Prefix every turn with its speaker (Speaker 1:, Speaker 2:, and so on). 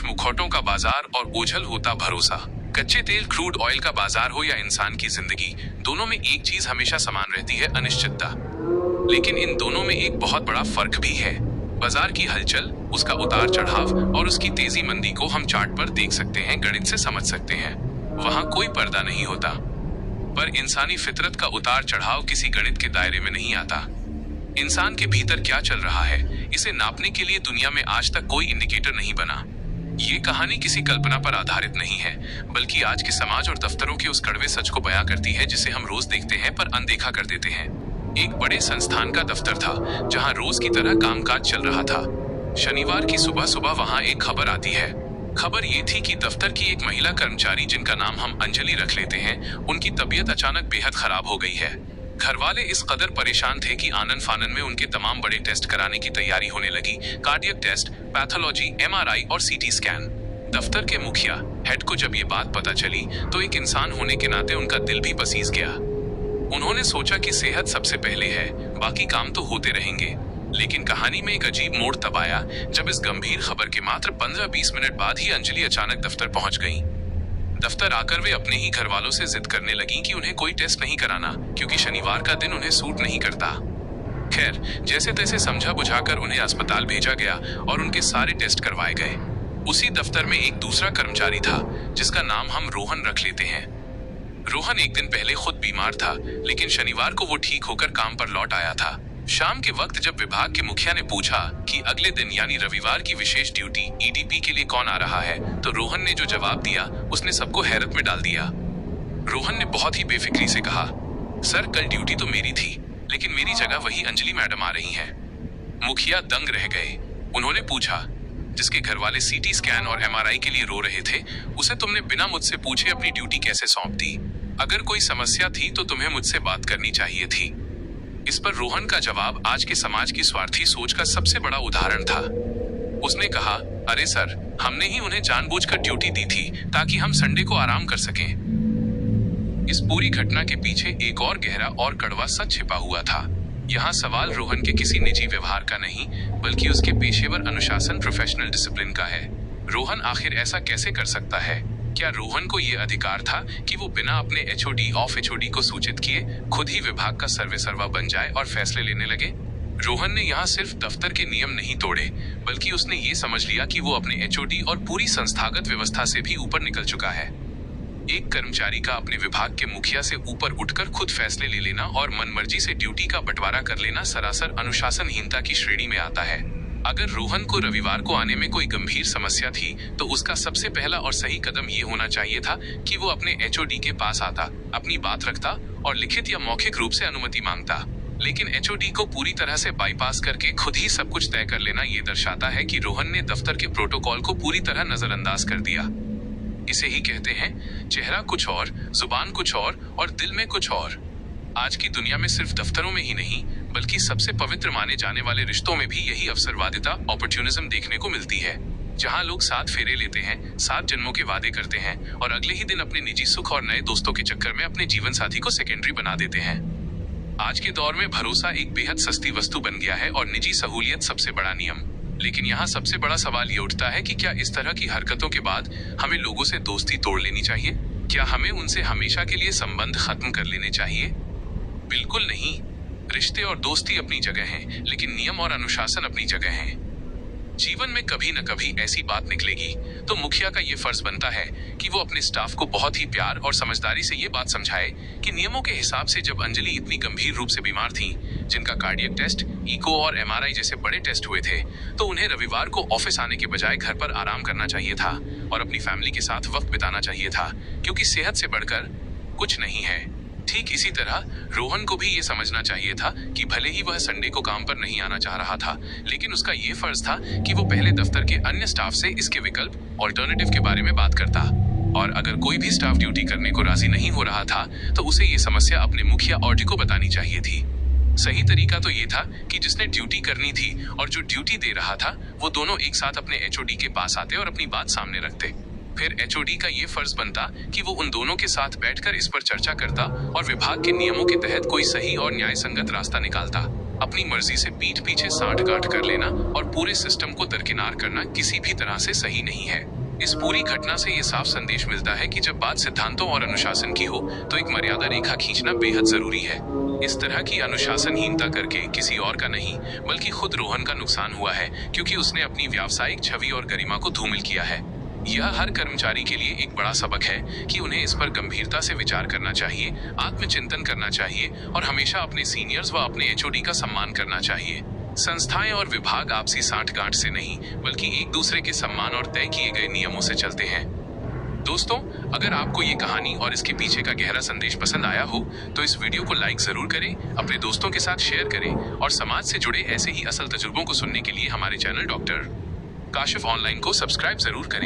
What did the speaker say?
Speaker 1: मुखौटों का बाजार और ओझल होता भरोसा। कच्चे तेल, क्रूड ऑयल का बाजार हो या इंसान की जिंदगी, दोनों में एक चीज हमेशा समान रहती है, अनिश्चितता। लेकिन इन दोनों में एक बहुत बड़ा फर्क भी है। बाजार की हलचल, उसका उतार चढ़ाव और उसकी तेजी मंदी को हम चार्ट पर देख सकते हैं, गणित से समझ सकते हैं। वहां कोई पर्दा नहीं होता। पर इंसानी फितरत का उतार चढ़ाव किसी गणित के दायरे में नहीं आता। इंसान के भीतर क्या चल रहा है, इसे नापने के लिए दुनिया में आज तक कोई इंडिकेटर नहीं बना। ये कहानी किसी कल्पना पर आधारित नहीं है, बल्कि आज के समाज और दफ्तरों के उस कड़वे सच को बयां करती है जिसे हम रोज देखते हैं पर अनदेखा कर देते हैं। एक बड़े संस्थान का दफ्तर था, जहां रोज की तरह कामकाज चल रहा था। शनिवार की सुबह सुबह वहां एक खबर आती है। खबर ये थी कि दफ्तर की एक महिला कर्मचारी, जिनका नाम हम अंजलि रख लेते हैं, उनकी तबीयत अचानक बेहद खराब हो गई है। घर वाले इस कदर परेशान थे कि आनन फानन में उनके तमाम बड़े टेस्ट कराने की तैयारी होने लगी। कार्डियक टेस्ट, पैथोलॉजी, एमआरआई और सीटी स्कैन। दफ्तर के मुखिया हेड को जब ये बात पता चली तो एक इंसान होने के नाते उनका दिल भी पसीज गया। उन्होंने सोचा कि सेहत सबसे पहले है, बाकी काम तो होते रहेंगे। लेकिन कहानी में एक अजीब मोड़ तब आया जब इस गंभीर खबर के मात्र 15-20 मिनट बाद ही अंजलि अचानक दफ्तर पहुंच गईं। दफ्तर आकर वे अपने ही घर वालों से जिद करने लगी कि उन्हें कोई टेस्ट नहीं कराना, क्योंकि शनिवार का दिन उन्हें सूट नहीं करता। खैर, जैसे तैसे समझा बुझाकर उन्हें अस्पताल भेजा गया और उनके सारे टेस्ट करवाए गए। उसी दफ्तर में एक दूसरा कर्मचारी था, जिसका नाम हम रोहन रख लेते हैं। रोहन एक दिन पहले खुद बीमार था, लेकिन शनिवार को वो ठीक होकर काम पर लौट आया था। शाम के वक्त जब विभाग के मुखिया ने पूछा कि अगले दिन यानी रविवार की विशेष ड्यूटी ईडीपी के लिए कौन आ रहा है, तो रोहन ने जो जवाब दिया उसने सबको हैरत में डाल दिया। रोहन ने बहुत ही बेफिक्री से कहा, सर कल ड्यूटी तो मेरी थी, लेकिन मेरी जगह वही अंजलि मैडम आ रही हैं। मुखिया दंग रह गए। उन्होंने पूछा, जिसके घर वाले सीटी स्कैन और एमआरआई के लिए रो रहे थे, उसे तुमने बिना मुझसे पूछे अपनी ड्यूटी कैसे सौंप दी? अगर कोई समस्या थी तो तुम्हें मुझसे बात करनी चाहिए थी। इस पर रोहन का जवाब आज के समाज की स्वार्थी सोच का सबसे बड़ा उदाहरण था। उसने कहा, अरे सर, हमने ही उन्हें जानबूझकर ड्यूटी दी थी ताकि हम संडे को आराम कर सकें। इस पूरी घटना के पीछे एक और गहरा और कड़वा सच छिपा हुआ था। यहाँ सवाल रोहन के किसी निजी व्यवहार का नहीं, बल्कि उसके पेशेवर अनुशासन, प्रोफेशनल डिसिप्लिन का है। रोहन आखिर ऐसा कैसे कर सकता है? क्या रोहन को ये अधिकार था कि वो बिना अपने एचओडी ऑफ एचओडी को सूचित किए खुद ही विभाग का सर्वेसर्वा बन जाए और फैसले लेने लगे? रोहन ने यहाँ सिर्फ दफ्तर के नियम नहीं तोड़े, बल्कि उसने ये समझ लिया कि वो अपने एचओडी और पूरी संस्थागत व्यवस्था से भी ऊपर निकल चुका है। एक कर्मचारी का अपने विभाग के मुखिया से ऊपर उठकर खुद फैसले ले लेना और मनमर्जी से ड्यूटी का बंटवारा कर लेना सरासर अनुशासनहीनता की श्रेणी में आता है। अगर रोहन को रविवार को आने में कोई गंभीर समस्या थी, तो उसका सबसे पहला और सही कदम ये होना चाहिए था कि वो अपने एचओडी के पास आता, अपनी बात रखता और लिखित या मौखिक रूप से अनुमति मांगता। लेकिन एचओडी को पूरी तरह से बाईपास करके खुद ही सब कुछ तय कर लेना ये दर्शाता है कि रोहन ने दफ्तर के प्रोटोकॉल को पूरी तरह नजरअंदाज कर दिया। इसे ही कहते हैं, चेहरा कुछ और, जुबान कुछ और दिल में कुछ और। आज की दुनिया में सिर्फ दफ्तरों में ही नहीं, बल्कि सबसे पवित्र माने जाने वाले रिश्तों में भी यही अवसरवादिता, ऑपर्च्युनिज्म देखने को मिलती है, जहां लोग 7 फेरे लेते हैं, 7 जन्मों के वादे करते हैं और अगले ही दिन अपने निजी सुख और नए दोस्तों के चक्कर में अपने जीवन साथी को सेकेंडरी बना देते हैं। आज के दौर में भरोसा एक बेहद सस्ती वस्तु बन गया है और निजी सहूलियत सबसे बड़ा नियम। लेकिन यहाँ सबसे बड़ा सवाल ये उठता है कि क्या इस तरह की हरकतों के बाद हमें लोगों से दोस्ती तोड़ लेनी चाहिए? क्या हमें उनसे हमेशा के लिए संबंध खत्म कर लेने चाहिए? बिल्कुल नहीं। रिश्ते और दोस्ती अपनी जगह हैं, लेकिन नियम और अनुशासन अपनी जगह हैं। जीवन में कभी न कभी ऐसी बात निकलेगी तो मुखिया का ये फर्ज बनता है कि वो अपने स्टाफ को बहुत ही प्यार और समझदारी से ये बात समझाए कि नियमों के हिसाब से जब अंजलि इतनी गंभीर रूप से बीमार थी, जिनका कार्डियक टेस्ट, इको और एमआरआई जैसे बड़े टेस्ट हुए थे, तो उन्हें रविवार को ऑफिस आने के बजाय घर पर आराम करना चाहिए था और अपनी फैमिली के साथ वक्त बिताना चाहिए था, क्योंकि सेहत से बढ़कर कुछ नहीं है। ठीक इसी तरह रोहन को भी ये समझना चाहिए था कि भले ही वह संडे को काम पर नहीं आना चाह रहा था, लेकिन उसका ये फर्ज था कि वो पहले दफ्तर के अन्य स्टाफ से इसके विकल्प, ऑल्टरनेटिव के बारे में बात करता। और अगर कोई भी स्टाफ ड्यूटी करने को राजी नहीं हो रहा था, तो उसे ये समस्या अपने मुखिया ऑडी को बतानी चाहिए थी। सही तरीका तो ये था कि जिसने ड्यूटी करनी थी और जो ड्यूटी दे रहा था, वो दोनों एक साथ अपने एचओडी के पास आते और अपनी बात सामने रखते। फिर एचओडी का ये फर्ज बनता कि वो उन दोनों के साथ बैठकर इस पर चर्चा करता और विभाग के नियमों के तहत कोई सही और न्याय संगत रास्ता निकालता। अपनी मर्जी से पीठ पीछे सांठ-गांठ कर लेना और पूरे सिस्टम को दरकिनार करना किसी भी तरह से सही नहीं है। इस पूरी घटना से ये साफ संदेश मिलता है कि जब बात सिद्धांतों और अनुशासन की हो तो एक मर्यादा रेखा खींचना बेहद जरूरी है। इस तरह की अनुशासनहीनता करके किसी और का नहीं बल्कि खुद रोहन का नुकसान हुआ है, क्योंकि उसने अपनी व्यावसायिक छवि और गरिमा को धूमिल किया है। यह हर कर्मचारी के लिए एक बड़ा सबक है कि उन्हें इस पर गंभीरता से विचार करना चाहिए, आत्मचिंतन करना चाहिए और हमेशा अपने सीनियर्स व अपने एचओडी का सम्मान करना चाहिए। संस्थाएं और विभाग आपसी सांठ-गांठ से नहीं बल्कि एक दूसरे के सम्मान और तय किए गए नियमों से चलते हैं। दोस्तों, अगर आपको ये कहानी और इसके पीछे का गहरा संदेश पसंद आया हो तो इस वीडियो को लाइक जरूर करें, अपने दोस्तों के साथ शेयर करें और समाज से जुड़े ऐसे ही असल तजुर्बों को सुनने के लिए हमारे चैनल डॉक्टर काशिफ ऑनलाइन को सब्सक्राइब जरूर करें।